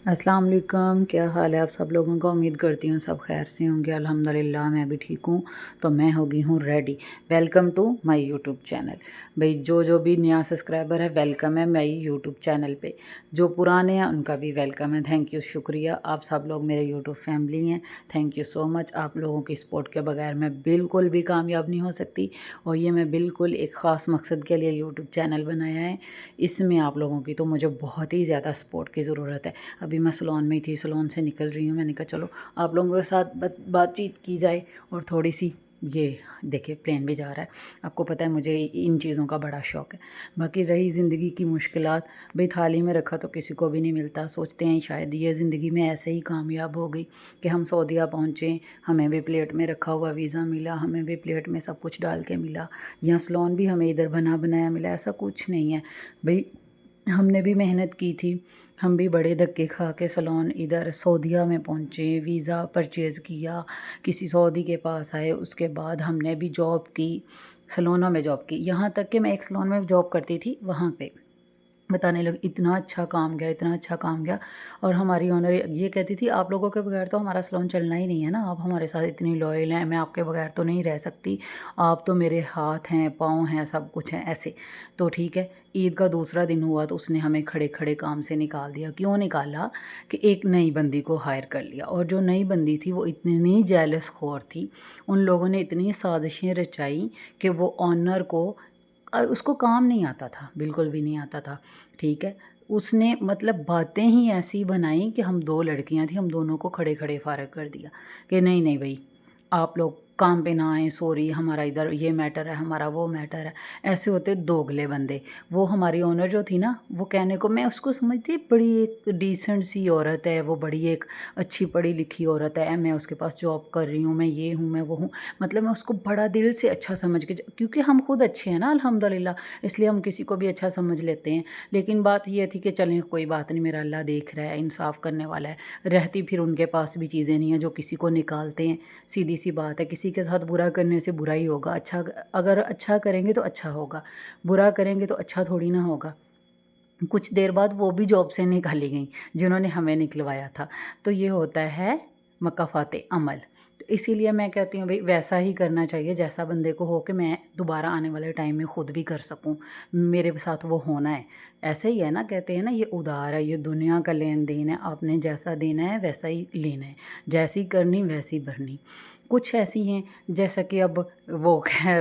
अस्सलाम वालेकुम, क्या हाल है आप सब लोगों का। उम्मीद करती हूँ सब खैर से होंगे। अल्हम्दुलिल्लाह मैं भी ठीक हूँ। तो मैं हो गई हूँ ready. Welcome to my YouTube channel. भाई जो भी नया सब्सक्राइबर है वेलकम है मेरी यूट्यूब चैनल पे। जो पुराने हैं उनका भी वेलकम है। थैंक यू, शुक्रिया। आप सब लोग मेरे यूट्यूब फैमिली हैं। Thank you so much. आप लोगों की सपोर्ट के बगैर मैं बिल्कुल भी कामयाब नहीं हो सकती। और ये मैं बिल्कुल एक ख़ास मकसद के लिए यूट्यूब चैनल बनाया है। इसमें आप लोगों की तो मुझे बहुत ही ज़्यादा सपोर्ट की ज़रूरत है। अभी मैं सलोन में ही थी, सलोन से निकल रही हूँ। मैंने कहा चलो आप लोगों के साथ बातचीत की जाए। और थोड़ी सी ये देखिए प्लेन भी जा रहा है। आपको पता है मुझे इन चीज़ों का बड़ा शौक़ है। बाकी रही ज़िंदगी की मुश्किलात, भाई थाली में रखा तो किसी को भी नहीं मिलता। सोचते हैं शायद ये ज़िंदगी में ऐसे ही कामयाब हो गई कि हम सऊदीया पहुँचे, हमें भी प्लेट में रखा हुआ वीज़ा मिला, हमें भी प्लेट में सब कुछ डाल के मिला, या सलोन भी हमें इधर बना बनाया मिला। ऐसा कुछ नहीं है भाई। हमने भी मेहनत की थी। हम भी बड़े धक्के खा के सलोन इधर सऊदीया में पहुँचे, वीज़ा परचेज़ किया, किसी सऊदी के पास आए। उसके बाद हमने भी जॉब की, सलोनों में जॉब की। यहाँ तक कि मैं एक सलोन में जॉब करती थी, वहाँ पे बताने लगी इतना अच्छा काम गया, इतना अच्छा काम गया। और हमारी ओनर ये कहती थी आप लोगों के बगैर तो हमारा सलोन चलना ही नहीं है ना, आप हमारे साथ इतनी लॉयल हैं, मैं आपके बगैर तो नहीं रह सकती। आप तो मेरे हाथ हैं, पाँव हैं, सब कुछ हैं ऐसे। तो ठीक है, ईद का दूसरा दिन हुआ तो उसने हमें खड़े खड़े काम से निकाल दिया। क्यों निकाला कि एक नई बंदी को हायर कर लिया। और जो नई बंदी थी वो इतनी जेलस खोर थी, उन लोगों ने इतनी साजिशें रचाई कि वो ऑनर को उसको काम नहीं आता था, बिल्कुल भी नहीं आता था। ठीक है, उसने मतलब बातें ही ऐसी बनाई कि हम दो लड़कियां थी, हम दोनों को खड़े खड़े फारग कर दिया कि नहीं नहीं भाई आप लोग काम पे ना आए, सॉरी हमारा इधर ये मैटर है, हमारा वो मैटर है। ऐसे होते दोगले बंदे। वो हमारी ओनर जो थी ना, वो कहने को मैं उसको समझती बड़ी एक डिसेंट सी औरत है, वो बड़ी एक अच्छी पढ़ी लिखी औरत है, मैं उसके पास जॉब कर रही हूँ, मैं ये हूँ मैं वो हूँ। मतलब मैं उसको बड़ा दिल से अच्छा समझ के, क्योंकि हम खुद अच्छे हैं ना अल्हम्दुलिल्लाह, इसलिए हम किसी को भी अच्छा समझ लेते हैं। लेकिन बात ये थी कि चलें कोई बात नहीं, मेरा अल्लाह देख रहा है, इंसाफ करने वाला है। रहती फिर उनके पास भी चीज़ें नहीं हैं जो किसी को निकालते हैं। सीधी सी बात है, किसी के साथ बुरा करने से बुरा ही होगा। अच्छा अगर अच्छा करेंगे तो अच्छा होगा, बुरा करेंगे तो अच्छा थोड़ी ना होगा। कुछ देर बाद वो भी जॉब से निकाली गई जिन्होंने हमें निकलवाया था। तो ये होता है मकाफ़ाते अमल। तो इसीलिए मैं कहती हूँ भाई वैसा ही करना चाहिए जैसा बंदे को हो, कि मैं दोबारा आने वाले टाइम में ख़ुद भी कर सकूँ, मेरे साथ वो होना है। ऐसे ही है ना, कहते हैं ना ये उधार है, ये दुनिया का लेन देन है, आपने जैसा देना है वैसा ही लेना है, जैसी करनी वैसी भरनी। कुछ ऐसी हैं जैसा कि अब वो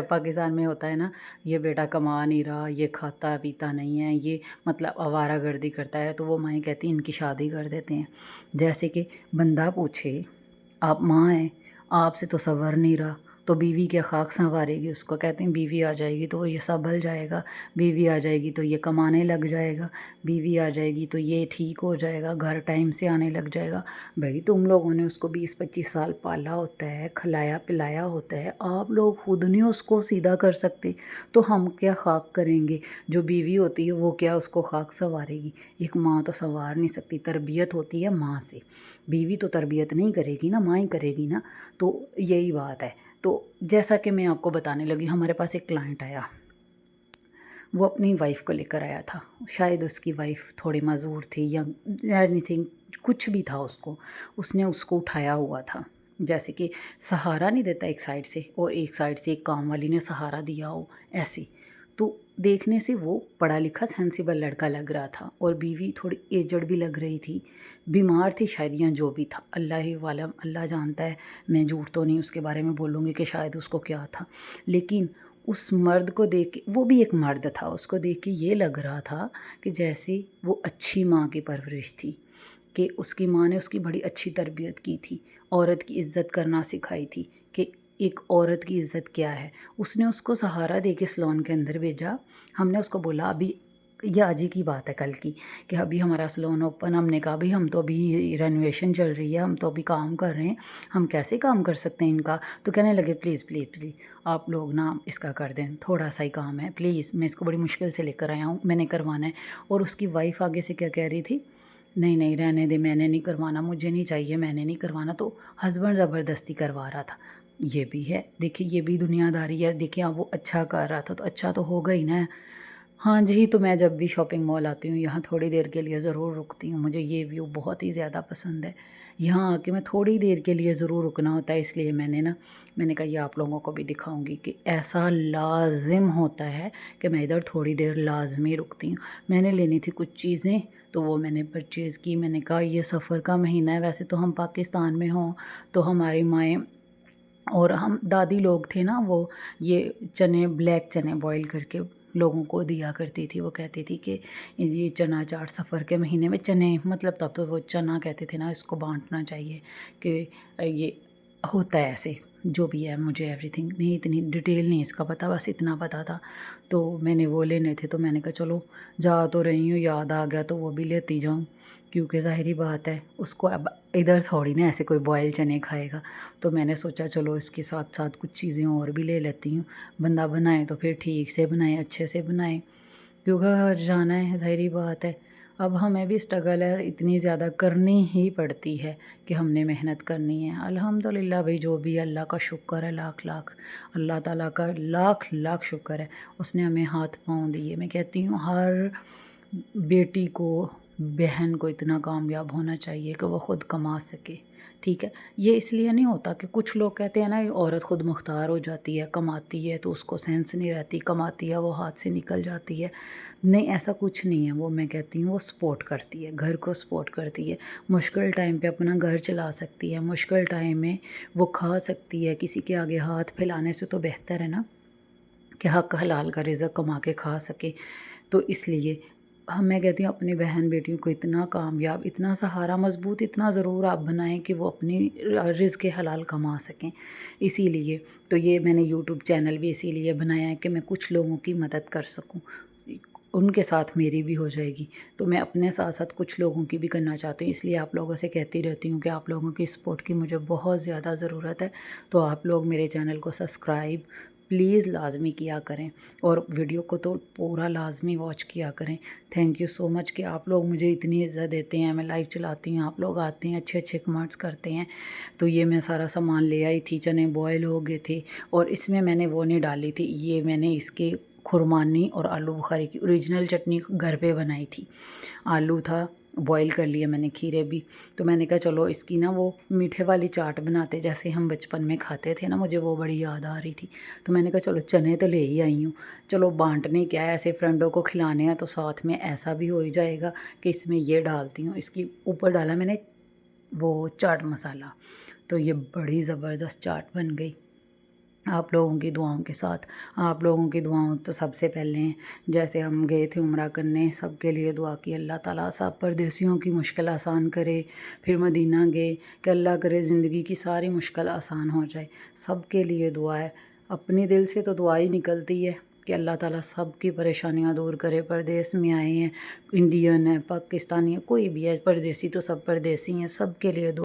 पाकिस्तान में होता है ना, ये बेटा कमा नहीं रहा, ये खाता पीता नहीं है, ये मतलब आवारागर्दी करता है, तो वो माएँ कहती हैं इनकी शादी कर देते हैं। जैसे कि बंदा पूछे आप माँ हैं, आपसे तो संवर नहीं रहा, तो बीवी क्या खाक संवारेगी उसको। कहते हैं बीवी आ जाएगी तो ये संभल जाएगा, बीवी आ जाएगी तो ये कमाने लग जाएगा, बीवी आ जाएगी तो ये ठीक हो जाएगा, घर टाइम से आने लग जाएगा। भाई तुम लोगों ने उसको 20-25 साल पाला होता है, खिलाया पिलाया होता है, आप लोग खुद नहीं उसको सीधा कर सकते तो हम क्या खाक करेंगे। जो बीवी होती है वो क्या उसको खाक संवारेगी। एक माँ तो संवार नहीं सकती, तरबियत होती है माँ से, बीवी तो तरबियत नहीं करेगी ना, माँ ही करेगी ना। तो यही बात है। तो जैसा कि मैं आपको बताने लगी, हमारे पास एक क्लाइंट आया, वो अपनी वाइफ को लेकर आया था। शायद उसकी वाइफ थोड़ी मज़दूर थी या एनीथिंग, कुछ भी था उसको, उसने उसको उठाया हुआ था। जैसे कि सहारा नहीं देता एक साइड से और एक साइड से एक काम वाली ने सहारा दिया हो, ऐसे। तो देखने से वो पढ़ा लिखा सेंसिबल लड़का लग रहा था, और बीवी थोड़ी एजड भी लग रही थी, बीमार थी शायद या जो भी था, अल्लाह ही वालम, अल्लाह जानता है। मैं झूठ तो नहीं उसके बारे में बोलूँगी कि शायद उसको क्या था। लेकिन उस मर्द को देख के, वो भी एक मर्द था, उसको देख के ये लग रहा था कि जैसे वो अच्छी माँ की परवरिश थी, कि उसकी माँ ने उसकी बड़ी अच्छी तरबियत की थी, औरत की इज़्ज़त करना सिखाई थी कि एक औरत की इज़्ज़त क्या है। उसने उसको सहारा दे के सलोन के अंदर भेजा। हमने उसको बोला अभी, ये आज ही की बात है कल की, कि अभी हमारा सलोन ओपन, हमने कहा भाई हम तो अभी रेनोवेशन चल रही है, हम तो अभी काम कर रहे हैं, हम कैसे काम कर सकते हैं इनका। तो कहने लगे प्लीज़ प्लीज़ प्लीज़ आप लोग ना इसका कर दें, थोड़ा सा ही काम है प्लीज़, मैं इसको बड़ी मुश्किल से लेकर आया हूँ, मैंने करवाना है। और उसकी वाइफ आगे से क्या कह रही थी, नहीं नहीं रहने दे, मैंने नहीं करवाना, मुझे नहीं चाहिए, मैंने नहीं करवाना। तो हस्बैंड ज़बरदस्ती करवा रहा था। ये भी है, देखिए ये भी दुनियादारी है। देखिए आप वो अच्छा कर रहा था तो अच्छा तो होगा ही ना। हाँ जी, तो मैं जब भी शॉपिंग मॉल आती हूँ यहाँ थोड़ी देर के लिए ज़रूर रुकती हूँ। मुझे ये व्यू बहुत ही ज़्यादा पसंद है। यहाँ आके मैं थोड़ी देर के लिए ज़रूर रुकना होता है, इसलिए मैंने कहा ये आप लोगों को भी दिखाऊंगी कि ऐसा लाज़िम होता है कि मैं इधर थोड़ी देर लाज़मी रुकती हूँ। मैंने लेनी थी कुछ चीज़ें, तो वो मैंने परचेज़ की। मैंने कहा ये सफ़र का महीना है, वैसे तो हम पाकिस्तान में हों तो हमारी माएँ और हम दादी लोग थे ना, वो ये चने, ब्लैक चने बॉईल करके लोगों को दिया करती थी। वो कहती थी कि ये चना चाट सफ़र के महीने में, चने मतलब तब तो वो चना कहते थे ना, इसको बांटना चाहिए कि ये होता है ऐसे। जो भी है, मुझे एवरीथिंग नहीं, इतनी डिटेल नहीं इसका पता, बस इतना पता था। तो मैंने वो लेने थे, तो मैंने कहा चलो जा तो रही हूँ, याद आ गया तो वो भी लेती जाऊँ, क्योंकि ज़ाहिरी बात है उसको अब इधर थोड़ी ना ऐसे कोई बॉयल चने खाएगा। तो मैंने सोचा चलो इसके साथ साथ कुछ चीज़ें और भी ले लेती हूँ। बंदा बनाए तो फिर ठीक से बनाए, अच्छे से बनाए, क्योंकि घर जाना है, ज़ाहिरी बात है। अब हमें भी स्ट्रगल है, इतनी ज़्यादा करनी ही पड़ती है कि हमने मेहनत करनी है। अल्हम्दुलिल्लाह भाई, जो भी है अल्लाह का शुक्र है, लाख लाख अल्लाह ताला का लाख लाख शुक्र है, उसने हमें हाथ पाँव दिए। मैं कहती हूँ हर बेटी को, बहन को इतना कामयाब होना चाहिए कि वो ख़ुद कमा सके। ठीक है, ये इसलिए नहीं होता कि कुछ लोग कहते हैं ना औरत ख़ुद मुख्तार हो जाती है, कमाती है तो उसको सेंस नहीं रहती, कमाती है वो हाथ से निकल जाती है। नहीं, ऐसा कुछ नहीं है। वो मैं कहती हूँ वो सपोर्ट करती है, घर को सपोर्ट करती है, मुश्किल टाइम पे अपना घर चला सकती है, मुश्किल टाइम में वो खा सकती है। किसी के आगे हाथ फैलाने से तो बेहतर है ना कि हक हलाल का रिज़्क कमा के खा सके। तो इसलिए मैं कहती हूँ अपनी बहन बेटियों को इतना कामयाब, इतना सहारा मज़बूत इतना ज़रूर आप बनाएं कि वो अपनी रिज़्क हलाल कमा सकें। इसीलिए तो ये मैंने यूट्यूब चैनल भी इसीलिए बनाया है कि मैं कुछ लोगों की मदद कर सकूँ, उनके साथ मेरी भी हो जाएगी। तो मैं अपने साथ साथ कुछ लोगों की भी करना चाहती हूँ, इसलिए आप लोगों से कहती रहती हूँ कि आप लोगों की सपोर्ट की मुझे बहुत ज़्यादा ज़रूरत है। तो आप लोग मेरे चैनल को सब्सक्राइब प्लीज़ लाजमी किया करें, और वीडियो को तो पूरा लाजमी वॉच किया करें। थैंक यू सो मच कि आप लोग मुझे इतनी इज़्ज़त देते हैं। मैं लाइव चलाती हूँ, आप लोग आते हैं, अच्छे अच्छे कमेंट्स करते हैं। तो ये मैं सारा सामान ले आई थी, चने बॉयल हो गए थे, और इसमें मैंने वो नहीं डाली थी, ये मैंने इसके खुरमानी और आलू बुखारे की ओरिजिनल चटनी घर पे बनाई थी। आलू था, बॉईल कर लिए मैंने, खीरे भी। तो मैंने कहा चलो इसकी ना वो मीठे वाली चाट बनाते जैसे हम बचपन में खाते थे ना, मुझे वो बड़ी याद आ रही थी। तो मैंने कहा चलो चने तो ले ही आई हूँ, चलो बांटने क्या है, ऐसे फ्रेंडों को खिलाने हैं तो साथ में ऐसा भी हो ही जाएगा कि इसमें ये डालती हूँ। इसकी ऊपर डाला मैंने वो चाट मसाला, तो ये बड़ी ज़बरदस्त चाट बन गई आप लोगों की दुआओं के साथ। आप लोगों की दुआओं तो सबसे पहले हैं। जैसे हम गए थे उम्रा करने, सबके लिए दुआ की अल्लाह ताला सब परदेसियों की मुश्किल आसान करे। फिर मदीना गए कि अल्लाह करे ज़िंदगी की सारी मुश्किल आसान हो जाए, सबके लिए दुआ है। अपने दिल से तो दुआ ही निकलती है कि अल्लाह ताला सब की परेशानियां दूर करे। परदेस में आए हैं, इंडियन है, पाकिस्तानी है, कोई भी है, परदेसी तो सब परदेसी हैं, सब के लिए दुआ।